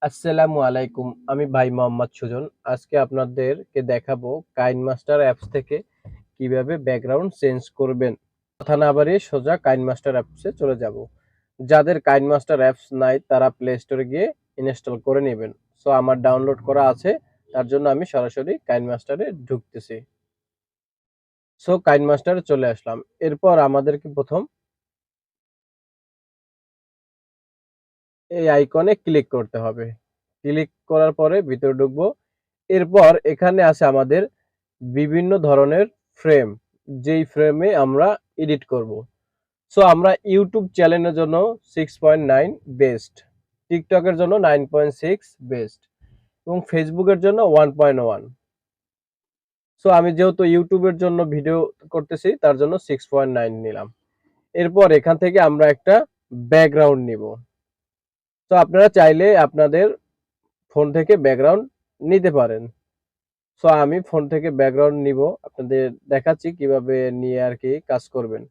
আসসালামু আলাইকুম। আমি ভাই মোহাম্মদ সুজন। আজকে আপনাদেরকে দেখাবো কাইনমাস্টার অ্যাপস থেকে কিভাবে ব্যাকগ্রাউন্ড চেঞ্জ করবেন। কথা না বাড়িয়ে সোজা কাইনমাস্টার অ্যাপসে চলে যাব। যাদের কাইনমাস্টার অ্যাপস নাই তারা প্লে স্টোরে গিয়ে ইনস্টল করে নেবেন। সো আমার ডাউনলোড করা আছে, তার জন্য আমি সরাসরি কাইনমাস্টারে ঢুকতেছি। সো কাইনমাস্টারে চলে আসলাম। এরপর আমাদেরকে প্রথম এই আইকনে ক্লিক করতে হবে। ক্লিক করার পরে ভিতরে ঢুকবো। এরপর এখানে আছে আমাদের বিভিন্ন ধরনের ফ্রেম, যেই ফ্রেমে আমরা এডিট করব। সো আমরা ইউটিউব চ্যানেলের জন্য 6.9 বেস্ট, টিকটকের জন্য 9.6 বেস্ট এবং ফেসবুকের জন্য 1.1। সো আমি যেহেতু ইউটিউবের জন্য ভিডিও করতেছি তার জন্য 6.9 নিলাম। এরপর এখান থেকে আমরা একটা ব্যাকগ্রাউন্ড নিব। তো আপনারা চাইলে আপনাদের ফোন থেকে ব্যাকগ্রাউন্ড নিতে পারেন। সো আমি ফোন থেকে ব্যাকগ্রাউন্ড নিব, আপনাদের দেখাচ্ছি কিভাবে নিয়ে আর কি কাজ করবেন।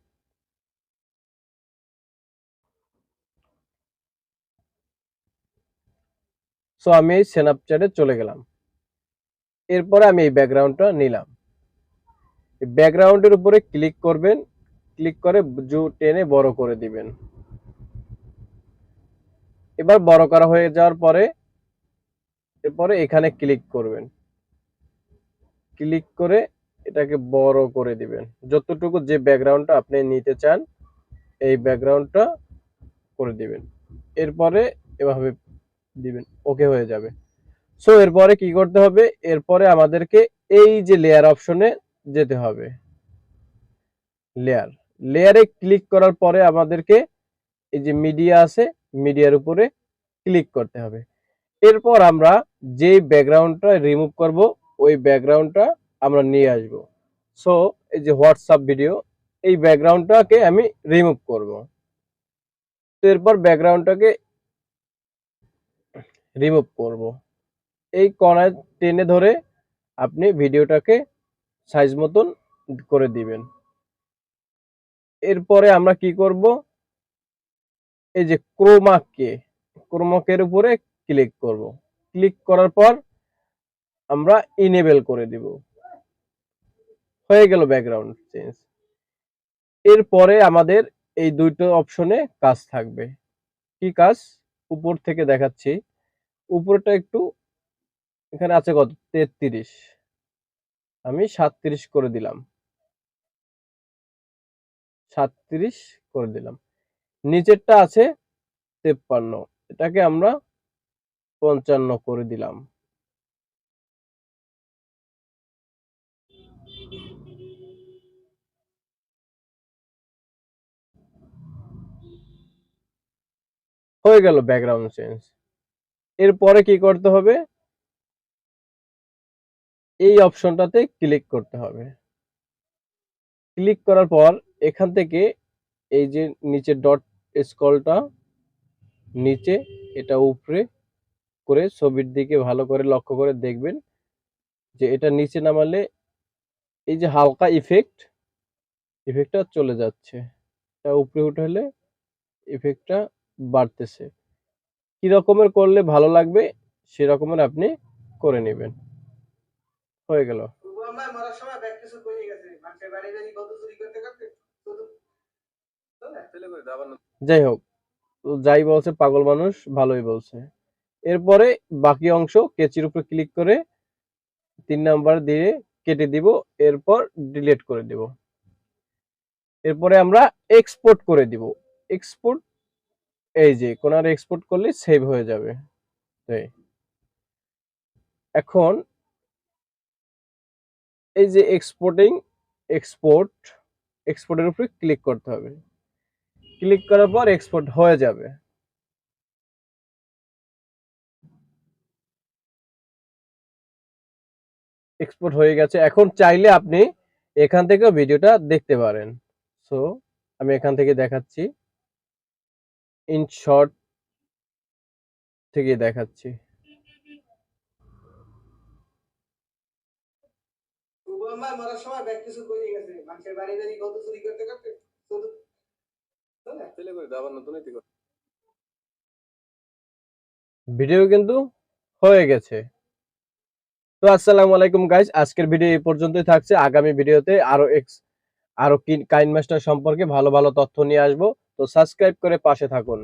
সো আমি এই স্ন্যাপচ্যাটে চলে গেলাম। এরপরে আমি এই ব্যাকগ্রাউন্ডটা নিলাম। এই ব্যাকগ্রাউন্ডের উপরে ক্লিক করবেন, ক্লিক করে টেনে বড় করে দিবেন। এবার বড় করা হয়ে যাওয়ার পরে এরপরে এখানে ক্লিক করবেন, ক্লিক করে এটাকে বড় করে দিবেন যতটুকু, যে ব্যাকগ্রাউন্ডটা আপনি নিতে চান এই ব্যাকগ্রাউন্ডটা করে দিবেন। এরপরে এভাবে দিবেন, ওকে হয়ে যাবে। সো এরপরে কি করতে হবে, এরপরে আমাদেরকে এই যে লেয়ার অপশনে যেতে হবে। লেয়ার লেয়ারে ক্লিক করার পরে আমাদেরকে এই যে মিডিয়া আছে, মিডিয়ার উপরে ক্লিক করতে হবে। এরপর আমরা যে ব্যাকগ্রাউন্ডটা রিমুভ করব ওই ব্যাকগ্রাউন্ডটা আমরা নিয়ে আসব। সো এই যে হোয়াটসঅ্যাপ ভিডিও, এই ব্যাকগ্রাউন্ডটাকে আমি রিমুভ করব। তো এরপর ব্যাকগ্রাউন্ডটাকে রিমুভ করব, এই কর্নার টেনে ধরে আপনি ভিডিওটাকে সাইজ মতন করে দিবেন। এরপরে আমরা কি করব, এই যে ক্রোমাকের উপরে ক্লিক করব। ক্লিক করার পর আমরা ইনেবল করে দিব। হয়ে গেল ব্যাকগ্রাউন্ড চেঞ্জ। এরপরে আমাদের এই দুটো অপশনে কাজ থাকবে। কি কাজ, উপর থেকে দেখাচ্ছি। উপরটা একটু, এখানে আছে কত 33, আমি 37 করে দিলাম। 37 করে দিলাম। নিচেরটা আছে 53, এটাকে আমরা 55 করে দিলাম। হয়ে গেল ব্যাকগ্রাউন্ড চেঞ্জ। এরপরে কি করতে হবে, এই অপশনটাতে ক্লিক করতে হবে। ক্লিক করার পর এখান থেকে এই যে নিচে ডট স্ক্রলটা নিচে, এটা উপরে করে ছবির দিকে ভালো করে লক্ষ্য করে দেখবেন যে এটা নিচে নামালে এই যে হালকা ইফেক্টটা চলে যাচ্ছে, এটা উপরে উঠালে ইফেক্টটা বাড়তেছে। কি রকমের করলে ভালো লাগবে সেরকমের আপনি করে নেবেন। হয়ে গেল। যাই হোক, তো যাই বলছে পাগল মানুষ ভালোই বলছে। এরপরে বাকি অংশ কেচির উপর ক্লিক করে 3 নাম্বার দিয়ে কেটে দিব। এরপর ডিলিট করে দিব। এরপরে আমরা এক্সপোর্ট করে দিব। এক্সপোর্ট, এই যে কোনার এক্সপোর্ট করলে সেভ হয়ে যাবে। এখন এই যে এক্সপোর্ট এক্সপোর্টের উপরে ক্লিক করতে হবে। ক্লিক করার পর এক্সপোর্ট হয়ে যাবে। এক্সপোর্ট হয়ে গেছে। এখন চাইলে আপনি এখান থেকে ভিডিওটা দেখতে পারেন। সো আমি এখান থেকে দেখাচ্ছি, ইন শর্ট থেকে দেখাচ্ছি। ভিডিও কিন্তু হয়ে গেছে। তো আসসালামু আলাইকুম গাইস, আজকের ভিডিও এই পর্যন্তই থাকছে। আগামী ভিডিওতে আরো কাইনমাস্টার সম্পর্কে ভালো ভালো তথ্য নিয়ে আসবো। তো সাবস্ক্রাইব করে পাশে থাকুন।